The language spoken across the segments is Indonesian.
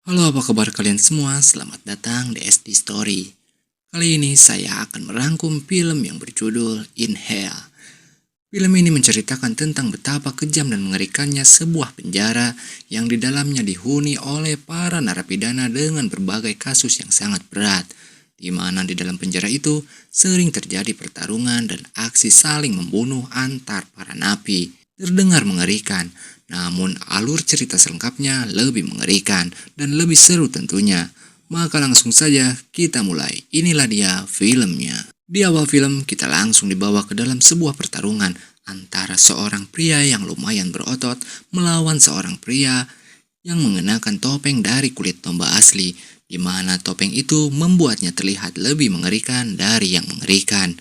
Halo, apa kabar kalian semua? Selamat datang di SD Story. Kali ini saya akan merangkum film yang berjudul In Hell. Film ini menceritakan tentang betapa kejam dan mengerikannya sebuah penjara yang di dalamnya dihuni oleh para narapidana dengan berbagai kasus yang sangat berat, di mana di dalam penjara itu sering terjadi pertarungan dan aksi saling membunuh antar para napi. Terdengar mengerikan, namun alur cerita selengkapnya lebih mengerikan dan lebih seru tentunya. Maka langsung saja kita mulai. Inilah dia filmnya. Di awal film kita langsung dibawa ke dalam sebuah pertarungan antara seorang pria yang lumayan berotot melawan seorang pria yang mengenakan topeng dari kulit domba asli, di mana topeng itu membuatnya terlihat lebih mengerikan dari yang mengerikan.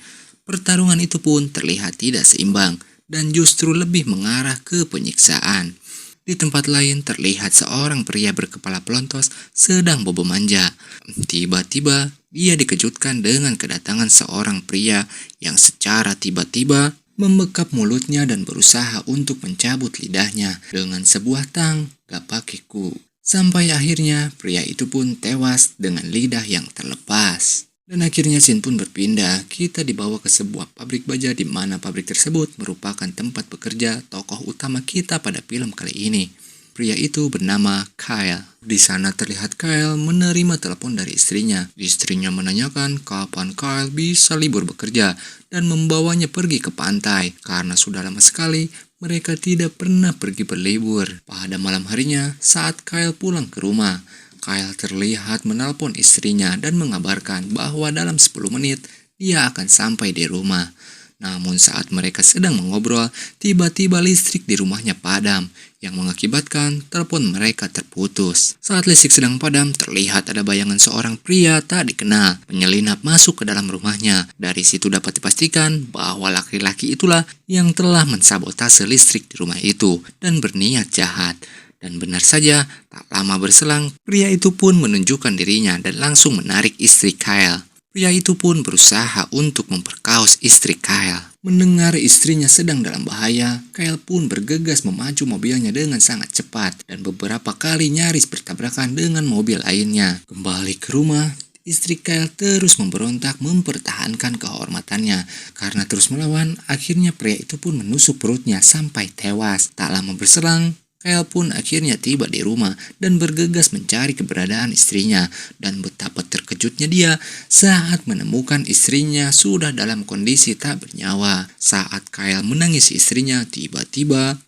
Pertarungan itu pun terlihat tidak seimbang dan justru lebih mengarah ke penyiksaan. Di tempat lain terlihat seorang pria berkepala pelontos sedang bobo manja. Tiba-tiba dia dikejutkan dengan kedatangan seorang pria yang secara tiba-tiba membekap mulutnya dan berusaha untuk mencabut lidahnya dengan sebuah tang gak pakai ku. Sampai akhirnya pria itu pun tewas dengan lidah yang terlepas. Dan akhirnya scene pun berpindah, kita dibawa ke sebuah pabrik baja di mana pabrik tersebut merupakan tempat bekerja tokoh utama kita pada film kali ini. Pria itu bernama Kyle. Di sana terlihat Kyle menerima telepon dari istrinya. Istrinya menanyakan kapan Kyle bisa libur bekerja dan membawanya pergi ke pantai karena sudah lama sekali mereka tidak pernah pergi berlibur. Pada malam harinya saat Kyle pulang ke rumah, Kyle terlihat menelpon istrinya dan mengabarkan bahwa dalam 10 menit dia akan sampai di rumah. Namun saat mereka sedang mengobrol, tiba-tiba listrik di rumahnya padam yang mengakibatkan telepon mereka terputus. Saat listrik sedang padam, terlihat ada bayangan seorang pria tak dikenal menyelinap masuk ke dalam rumahnya. Dari situ dapat dipastikan bahwa laki-laki itulah yang telah mensabotase listrik di rumah itu dan berniat jahat. Dan benar saja, tak lama berselang, pria itu pun menunjukkan dirinya dan langsung menarik istri Kyle. Pria itu pun berusaha untuk memperkaos istri Kyle. Mendengar istrinya sedang dalam bahaya, Kyle pun bergegas memacu mobilnya dengan sangat cepat dan beberapa kali nyaris bertabrakan dengan mobil lainnya. Kembali ke rumah, istri Kyle terus memberontak mempertahankan kehormatannya. Karena terus melawan, akhirnya pria itu pun menusuk perutnya sampai tewas. Tak lama berselang, Kyle pun akhirnya tiba di rumah dan bergegas mencari keberadaan istrinya, dan betapa terkejutnya dia saat menemukan istrinya sudah dalam kondisi tak bernyawa. Saat Kyle menangisi istrinya, tiba-tiba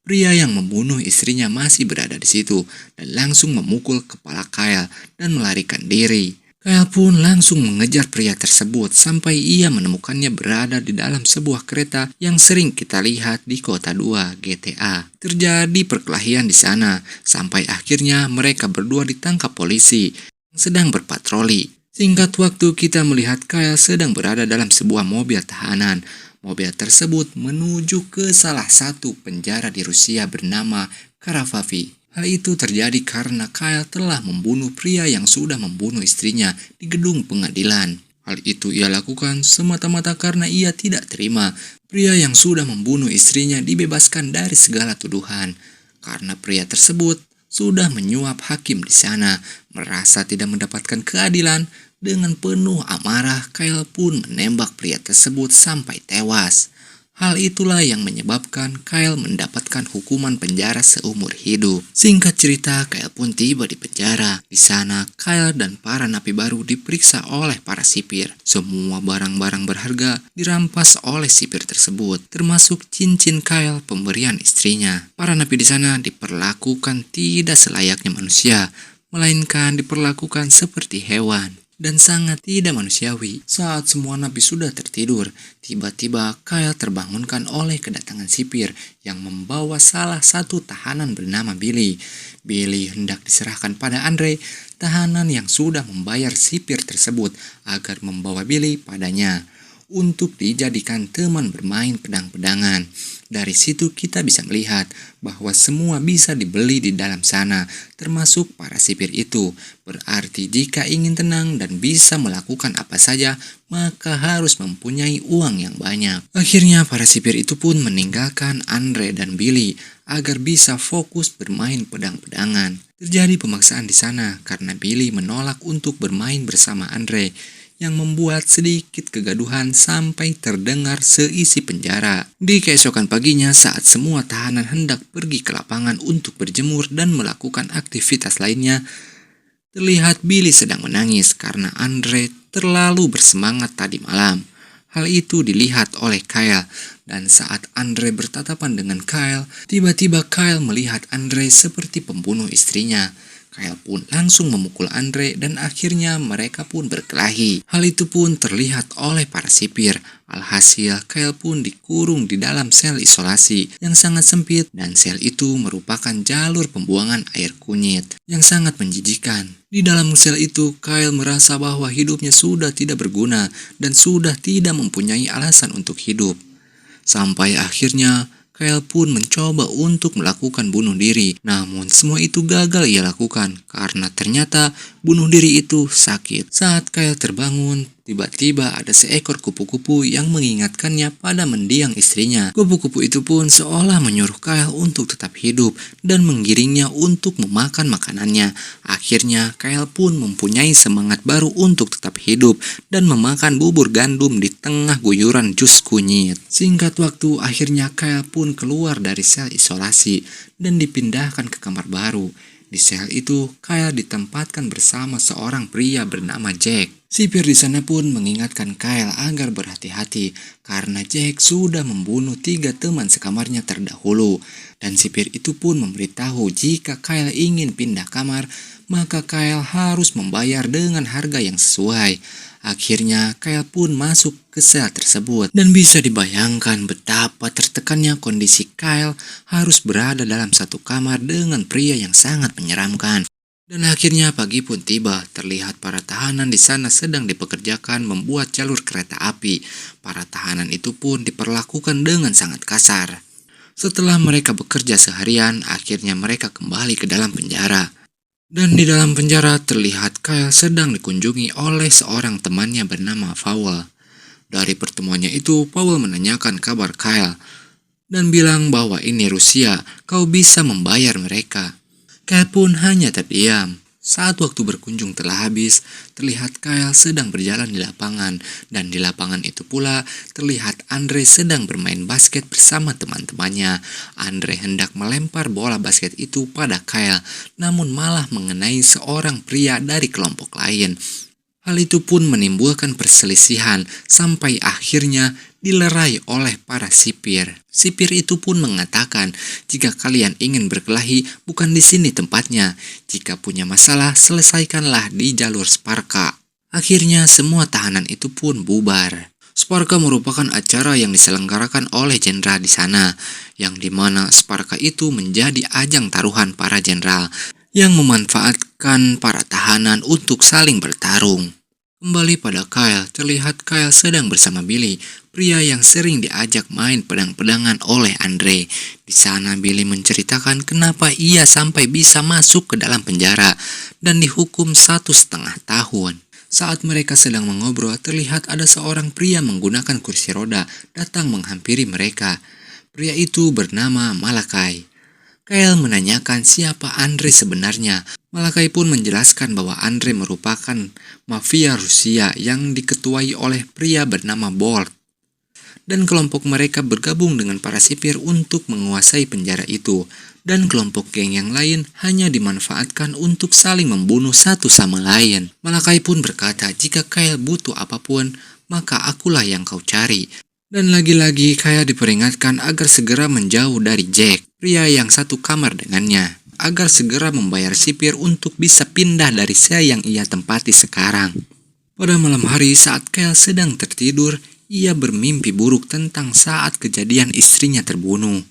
pria yang membunuh istrinya masih berada di situ dan langsung memukul kepala Kyle dan melarikan diri. Kyle pun langsung mengejar pria tersebut sampai ia menemukannya berada di dalam sebuah kereta yang sering kita lihat di Kota 2 GTA. Terjadi perkelahian di sana sampai akhirnya mereka berdua ditangkap polisi yang sedang berpatroli. Singkat waktu kita melihat Kyle sedang berada dalam sebuah mobil tahanan. Mobil tersebut menuju ke salah satu penjara di Rusia bernama Karavavi. Hal itu terjadi karena Kyle telah membunuh pria yang sudah membunuh istrinya di gedung pengadilan. Hal itu ia lakukan semata-mata karena ia tidak terima pria yang sudah membunuh istrinya dibebaskan dari segala tuduhan. Karena pria tersebut sudah menyuap hakim di sana, merasa tidak mendapatkan keadilan, dengan penuh amarah Kyle pun menembak pria tersebut sampai tewas. Hal itulah yang menyebabkan Kyle mendapatkan hukuman penjara seumur hidup. Singkat cerita, Kyle pun tiba di penjara. Di sana, Kyle dan para napi baru diperiksa oleh para sipir. Semua barang-barang berharga dirampas oleh sipir tersebut, termasuk cincin Kyle pemberian istrinya. Para napi di sana diperlakukan tidak selayaknya manusia, melainkan diperlakukan seperti hewan dan sangat tidak manusiawi. Saat semua napi sudah tertidur, tiba-tiba Kyle terbangunkan oleh kedatangan sipir yang membawa salah satu tahanan bernama Billy. Billy hendak diserahkan pada Andre, tahanan yang sudah membayar sipir tersebut agar membawa Billy padanya. untuk dijadikan teman bermain pedang-pedangan. Dari situ kita bisa melihat bahwa semua bisa dibeli di dalam sana, termasuk para sipir itu. Berarti jika ingin tenang dan bisa melakukan apa saja, maka harus mempunyai uang yang banyak. Akhirnya para sipir itu pun meninggalkan Andre dan Billy agar bisa fokus bermain pedang-pedangan. Terjadi pemaksaan di sana karena Billy menolak untuk bermain bersama Andre, yang membuat sedikit kegaduhan sampai terdengar seisi penjara. Di keesokan paginya saat semua tahanan hendak pergi ke lapangan untuk berjemur dan melakukan aktivitas lainnya, terlihat Billy sedang menangis karena Andre terlalu bersemangat tadi malam. Hal itu dilihat oleh Kyle, dan saat Andre bertatapan dengan Kyle, tiba-tiba Kyle melihat Andre seperti pembunuh istrinya. Kyle pun langsung memukul Andre dan akhirnya mereka pun berkelahi. Hal itu pun terlihat oleh para sipir. Alhasil Kyle pun dikurung di dalam sel isolasi yang sangat sempit, dan sel itu merupakan jalur pembuangan air kunyit yang sangat menjijikan. Di dalam sel itu Kyle merasa bahwa hidupnya sudah tidak berguna dan sudah tidak mempunyai alasan untuk hidup. Sampai akhirnya Kyle pun mencoba untuk melakukan bunuh diri, namun semua itu gagal ia lakukan karena ternyata bunuh diri itu sakit. Saat Kyle terbangun, tiba-tiba ada seekor kupu-kupu yang mengingatkannya pada mendiang istrinya. Kupu-kupu itu pun seolah menyuruh Kyle untuk tetap hidup dan menggiringnya untuk memakan makanannya. Akhirnya Kyle pun mempunyai semangat baru untuk tetap hidup dan memakan bubur gandum di tengah guyuran jus kunyit. Singkat waktu, akhirnya Kyle pun keluar dari sel isolasi dan dipindahkan ke kamar baru. Di sel itu, Kyle ditempatkan bersama seorang pria bernama Jack. Sipir di sana pun mengingatkan Kyle agar berhati-hati karena Jack sudah membunuh 3 teman sekamarnya terdahulu. Dan sipir itu pun memberitahu jika Kyle ingin pindah kamar, maka Kyle harus membayar dengan harga yang sesuai. Akhirnya Kyle pun masuk ke sel tersebut, dan bisa dibayangkan betapa tertekannya kondisi Kyle harus berada dalam satu kamar dengan pria yang sangat menyeramkan. Dan akhirnya pagi pun tiba, terlihat para tahanan di sana sedang dipekerjakan membuat jalur kereta api. Para tahanan itu pun diperlakukan dengan sangat kasar. Setelah mereka bekerja seharian, akhirnya mereka kembali ke dalam penjara. Dan di dalam penjara terlihat Kyle sedang dikunjungi oleh seorang temannya bernama Powell. Dari pertemuannya itu, Powell menanyakan kabar Kyle dan bilang bahwa ini Rusia, kau bisa membayar mereka. Kyle pun hanya terdiam. Saat waktu berkunjung telah habis, terlihat Kyle sedang berjalan di lapangan, dan di lapangan itu pula terlihat Andre sedang bermain basket bersama teman-temannya. Andre hendak melempar bola basket itu pada Kyle, namun malah mengenai seorang pria dari kelompok lain. Hal itu pun menimbulkan perselisihan sampai akhirnya dilerai oleh para sipir. Sipir itu pun mengatakan, jika kalian ingin berkelahi, bukan di sini tempatnya. Jika punya masalah, selesaikanlah di jalur Sparka. Akhirnya semua tahanan itu pun bubar. Sparka merupakan acara yang diselenggarakan oleh jenderal di sana, yang dimana Sparka itu menjadi ajang taruhan para jenderal yang memanfaatkan para tahanan untuk saling bertarung. Kembali pada Kyle, terlihat Kyle sedang bersama Billy, pria yang sering diajak main pedang-pedangan oleh Andre. Di sana Billy menceritakan kenapa ia sampai bisa masuk ke dalam penjara dan dihukum 1,5 tahun. Saat mereka sedang mengobrol, terlihat ada seorang pria menggunakan kursi roda datang menghampiri mereka. Pria itu bernama Malakai. Kyle menanyakan siapa Andre sebenarnya. Malakai pun menjelaskan bahwa Andre merupakan mafia Rusia yang diketuai oleh pria bernama Bolt. Dan kelompok mereka bergabung dengan para sipir untuk menguasai penjara itu. Dan kelompok geng yang lain hanya dimanfaatkan untuk saling membunuh satu sama lain. Malakai pun berkata jika Kyle butuh apapun, maka akulah yang kau cari. Dan lagi-lagi Kyle diperingatkan agar segera menjauh dari Jack, pria yang satu kamar dengannya, agar segera membayar sipir untuk bisa pindah dari sel yang ia tempati sekarang. Pada malam hari saat Kyle sedang tertidur, ia bermimpi buruk tentang saat kejadian istrinya terbunuh.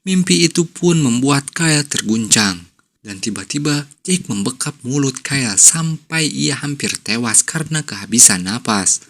Mimpi itu pun membuat Kyle terguncang, dan tiba-tiba Jack membekap mulut Kyle sampai ia hampir tewas karena kehabisan napas.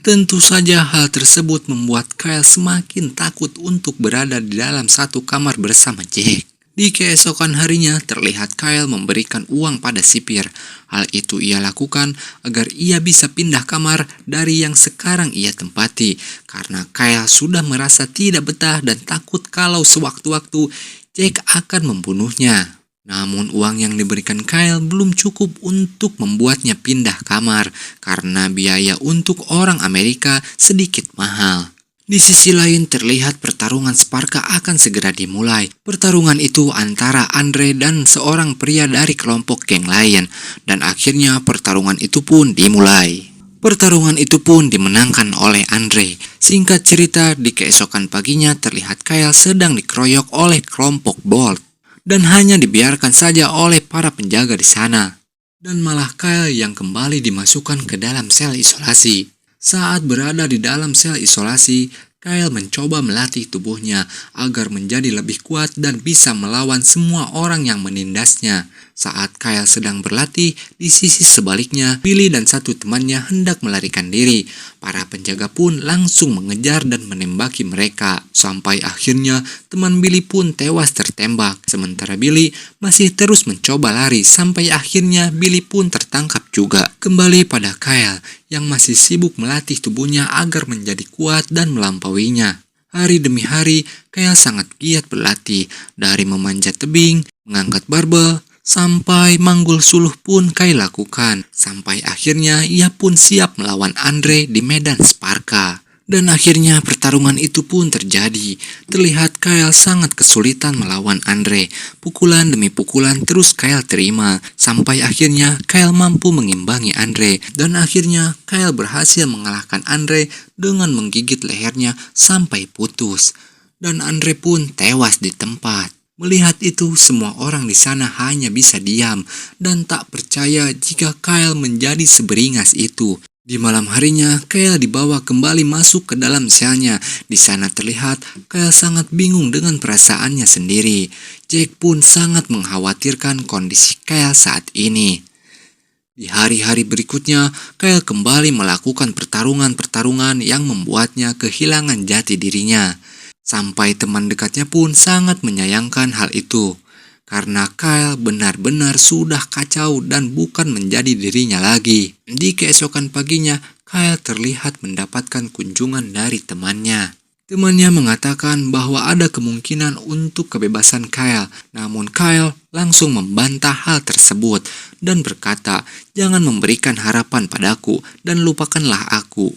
Tentu saja hal tersebut membuat Kyle semakin takut untuk berada di dalam satu kamar bersama Jack. Di keesokan harinya terlihat Kyle memberikan uang pada sipir. Hal itu ia lakukan agar ia bisa pindah kamar dari yang sekarang ia tempati. Karena Kyle sudah merasa tidak betah dan takut kalau sewaktu-waktu Jack akan membunuhnya. Namun uang yang diberikan Kyle belum cukup untuk membuatnya pindah kamar karena biaya untuk orang Amerika sedikit mahal. Di sisi lain terlihat pertarungan Sparka akan segera dimulai. Pertarungan itu antara Andre dan seorang pria dari kelompok geng lain. Dan akhirnya pertarungan itu pun dimulai. Pertarungan itu pun dimenangkan oleh Andre. Singkat cerita, di keesokan paginya terlihat Kyle sedang dikeroyok oleh kelompok Bolt. Dan hanya dibiarkan saja oleh para penjaga di sana. Dan malah Kyle yang kembali dimasukkan ke dalam sel isolasi. Saat berada di dalam sel isolasi, Kyle mencoba melatih tubuhnya agar menjadi lebih kuat dan bisa melawan semua orang yang menindasnya. Saat Kyle sedang berlatih, di sisi sebaliknya, Billy dan satu temannya hendak melarikan diri. Para penjaga pun langsung mengejar dan menembaki mereka. Sampai akhirnya teman Billy pun tewas tertembak. Sementara Billy masih terus mencoba lari sampai akhirnya Billy pun tertangkap juga. Kembali pada Kyle yang masih sibuk melatih tubuhnya agar menjadi kuat dan melampauinya. Hari demi hari, Kyle sangat giat berlatih. Dari memanjat tebing, mengangkat barbel, sampai manggul suluh pun Kyle lakukan. Sampai akhirnya ia pun siap melawan Andre di medan Sparka. Dan akhirnya pertarungan itu pun terjadi. Terlihat Kyle sangat kesulitan melawan Andre. Pukulan demi pukulan terus Kyle terima. Sampai akhirnya Kyle mampu mengimbangi Andre. Dan akhirnya Kyle berhasil mengalahkan Andre dengan menggigit lehernya sampai putus. Dan Andre pun tewas di tempat. Melihat itu, semua orang di sana hanya bisa diam dan tak percaya jika Kyle menjadi seberingas itu. Di malam harinya, Kyle dibawa kembali masuk ke dalam selnya. Di sana terlihat Kyle sangat bingung dengan perasaannya sendiri. Jack pun sangat mengkhawatirkan kondisi Kyle saat ini. Di hari-hari berikutnya, Kyle kembali melakukan pertarungan-pertarungan yang membuatnya kehilangan jati dirinya. Sampai teman dekatnya pun sangat menyayangkan hal itu. Karena Kyle benar-benar sudah kacau dan bukan menjadi dirinya lagi. Di keesokan paginya, Kyle terlihat mendapatkan kunjungan dari temannya. Temannya mengatakan bahwa ada kemungkinan untuk kebebasan Kyle. Namun Kyle langsung membantah hal tersebut dan berkata, "Jangan memberikan harapan padaku dan lupakanlah aku."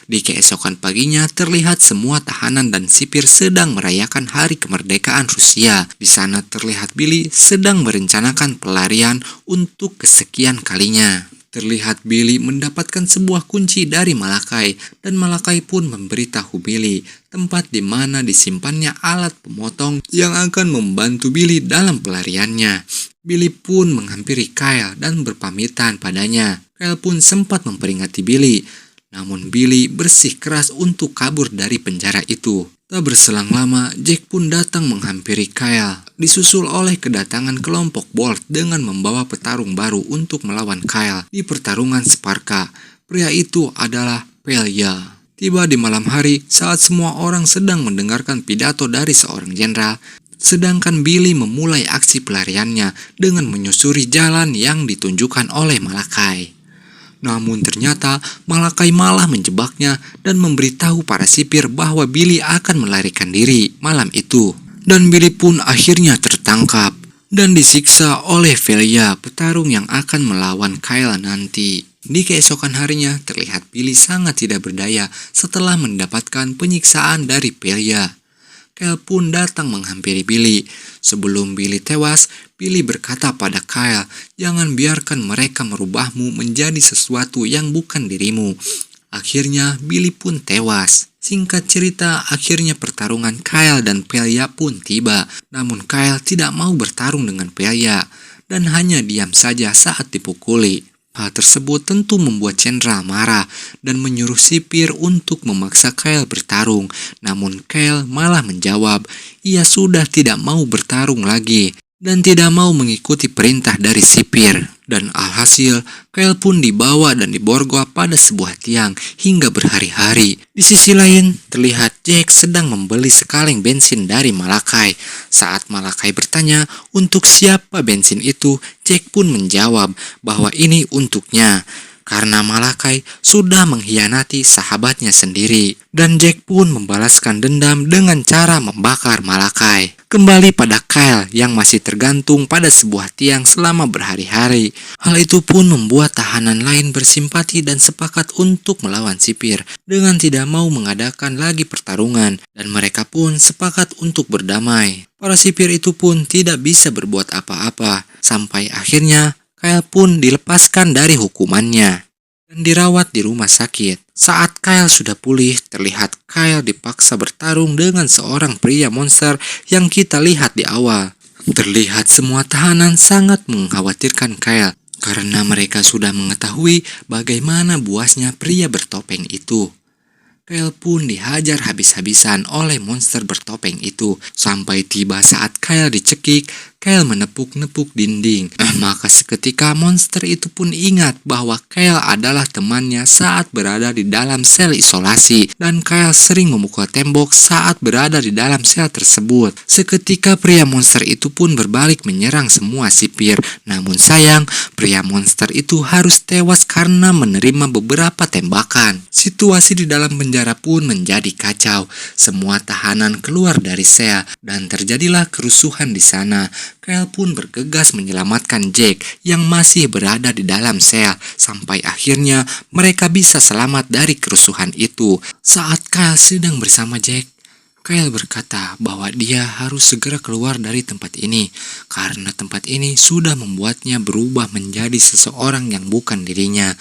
Di keesokan paginya terlihat semua tahanan dan sipir sedang merayakan hari kemerdekaan Rusia. Di sana terlihat Billy sedang merencanakan pelarian untuk kesekian kalinya. Terlihat Billy mendapatkan sebuah kunci dari Malakai dan Malakai pun memberitahu Billy tempat di mana disimpannya alat pemotong yang akan membantu Billy dalam pelariannya. Billy pun menghampiri Kyle dan berpamitan padanya. Kyle pun sempat memperingati Billy. Namun Billy bersikeras untuk kabur dari penjara itu. Tak berselang lama, Jack pun datang menghampiri Kyle. Disusul oleh kedatangan kelompok Bolt dengan membawa petarung baru untuk melawan Kyle di pertarungan Sparka. Pria itu adalah Pelya. Tiba di malam hari saat semua orang sedang mendengarkan pidato dari seorang jenderal. Sedangkan Billy memulai aksi pelariannya dengan menyusuri jalan yang ditunjukkan oleh Malakai. Namun ternyata Malakai malah menjebaknya dan memberitahu para sipir bahwa Billy akan melarikan diri malam itu. Dan Billy pun akhirnya tertangkap dan disiksa oleh Pelya, petarung yang akan melawan Kyle nanti. Di keesokan harinya terlihat Billy sangat tidak berdaya setelah mendapatkan penyiksaan dari Pelya. Kyle pun datang menghampiri Billy. Sebelum Billy tewas, Billy berkata pada Kyle, "Jangan biarkan mereka merubahmu menjadi sesuatu yang bukan dirimu." Akhirnya Billy pun tewas. Singkat cerita, akhirnya pertarungan Kyle dan Pelya pun tiba. Namun Kyle tidak mau bertarung dengan Pelya dan hanya diam saja saat dipukuli. Hal tersebut tentu membuat jenderal marah dan menyuruh sipir untuk memaksa Kyle bertarung. Namun Kyle malah menjawab, ia sudah tidak mau bertarung lagi dan tidak mau mengikuti perintah dari sipir. Dan alhasil, Kyle pun dibawa dan diborgol pada sebuah tiang hingga berhari-hari. Di sisi lain, terlihat Jack sedang membeli sekaleng bensin dari Malakai. Saat Malakai bertanya untuk siapa bensin itu, Jack pun menjawab bahwa ini untuknya. Karena Malakai sudah mengkhianati sahabatnya sendiri. Dan Jack pun membalaskan dendam dengan cara membakar Malakai. Kembali pada Kyle yang masih tergantung pada sebuah tiang selama berhari-hari. Hal itu pun membuat tahanan lain bersimpati dan sepakat untuk melawan sipir dengan tidak mau mengadakan lagi pertarungan, dan mereka pun sepakat untuk berdamai. Para sipir itu pun tidak bisa berbuat apa-apa sampai akhirnya Kyle pun dilepaskan dari hukumannya dan dirawat di rumah sakit. Saat Kyle sudah pulih, terlihat Kyle dipaksa bertarung dengan seorang pria monster yang kita lihat di awal. Terlihat semua tahanan sangat mengkhawatirkan Kyle karena mereka sudah mengetahui bagaimana buasnya pria bertopeng itu. Kyle pun dihajar habis-habisan oleh monster bertopeng itu. Sampai tiba saat Kyle dicekik, Kyle menepuk-nepuk dinding. Maka seketika monster itu pun ingat bahwa Kyle adalah temannya saat berada di dalam sel isolasi. Dan Kyle sering memukul tembok saat berada di dalam sel tersebut. Seketika pria monster itu pun berbalik menyerang semua sipir. Namun sayang, pria monster itu harus tewas karena menerima beberapa tembakan. Situasi di dalam penjara pun menjadi kacau. Semua tahanan keluar dari sel dan terjadilah kerusuhan di sana. Kyle pun bergegas menyelamatkan Jack yang masih berada di dalam sel sampai akhirnya mereka bisa selamat dari kerusuhan itu. Saat Kyle sedang bersama Jack, Kyle berkata bahwa dia harus segera keluar dari tempat ini karena tempat ini sudah membuatnya berubah menjadi seseorang yang bukan dirinya.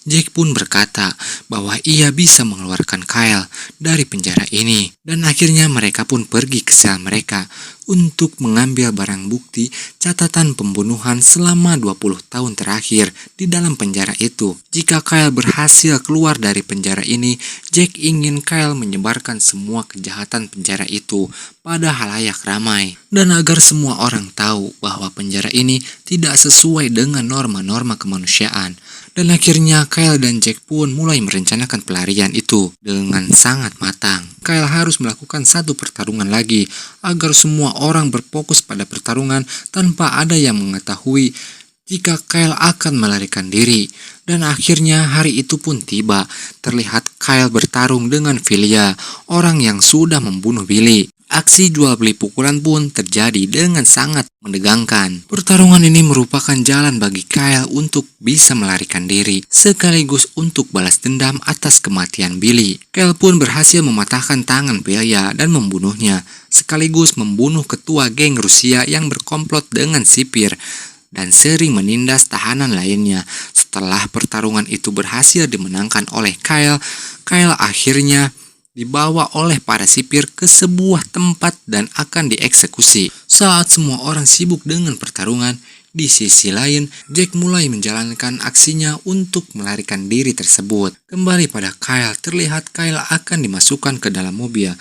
Jack pun berkata bahwa ia bisa mengeluarkan Kyle dari penjara ini dan akhirnya mereka pun pergi ke sel mereka untuk mengambil barang bukti catatan pembunuhan selama 20 tahun terakhir di dalam penjara itu. Jika Kyle berhasil keluar dari penjara ini, Jack ingin Kyle menyebarkan semua kejahatan penjara itu pada halayak ramai dan agar semua orang tahu bahwa penjara ini tidak sesuai dengan norma-norma kemanusiaan. Dan akhirnya Kyle dan Jack pun mulai merencanakan pelarian itu dengan sangat matang. Kyle harus melakukan satu pertarungan lagi agar semua orang berfokus pada pertarungan tanpa ada yang mengetahui jika Kyle akan melarikan diri. Dan akhirnya hari itu pun tiba. Terlihat Kyle bertarung dengan Filia, orang yang sudah membunuh Billy. Aksi jual beli pukulan pun terjadi dengan sangat menegangkan. Pertarungan ini merupakan jalan bagi Kyle untuk bisa melarikan diri, sekaligus untuk balas dendam atas kematian Billy. Kyle pun berhasil mematahkan tangan Filia dan membunuhnya, sekaligus membunuh ketua geng Rusia yang berkomplot dengan sipir dan sering menindas tahanan lainnya. Setelah pertarungan itu berhasil dimenangkan oleh Kyle, Kyle akhirnya dibawa oleh para sipir ke sebuah tempat dan akan dieksekusi. Saat semua orang sibuk dengan pertarungan, di sisi lain, Jack mulai menjalankan aksinya untuk melarikan diri tersebut. Kembali pada Kyle, terlihat Kyle akan dimasukkan ke dalam mobil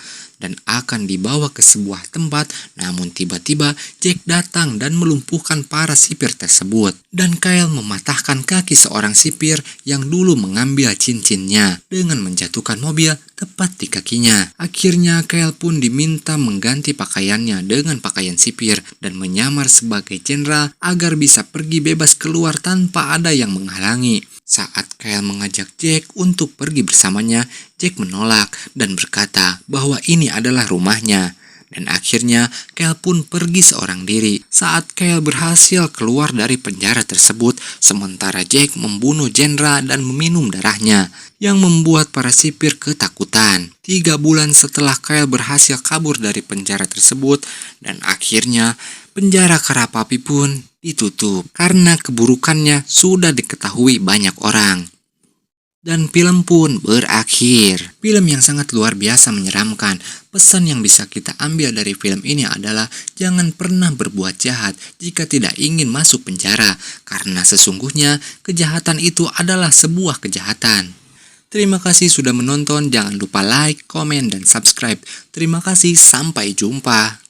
dan akan dibawa ke sebuah tempat, namun tiba-tiba Jack datang dan melumpuhkan para sipir tersebut. Dan Kyle mematahkan kaki seorang sipir yang dulu mengambil cincinnya dengan menjatuhkan mobil tepat di kakinya. Akhirnya Kyle pun diminta mengganti pakaiannya dengan pakaian sipir dan menyamar sebagai jenderal agar bisa pergi bebas keluar tanpa ada yang menghalangi. Saat Kyle mengajak Jack untuk pergi bersamanya, Jack menolak dan berkata bahwa ini adalah rumahnya. Dan akhirnya Kyle pun pergi seorang diri. Saat Kyle berhasil keluar dari penjara tersebut, sementara Jack membunuh jenderal dan meminum darahnya, yang membuat para sipir ketakutan. 3 bulan setelah Kyle berhasil kabur dari penjara tersebut, dan akhirnya penjara Karapapi pun ditutup karena keburukannya sudah diketahui banyak orang. Dan film pun berakhir. Film yang sangat luar biasa menyeramkan. Pesan yang bisa kita ambil dari film ini adalah jangan pernah berbuat jahat jika tidak ingin masuk penjara, karena sesungguhnya kejahatan itu adalah sebuah kejahatan. Terima kasih sudah menonton, jangan lupa like, komen, dan subscribe. Terima kasih, sampai jumpa.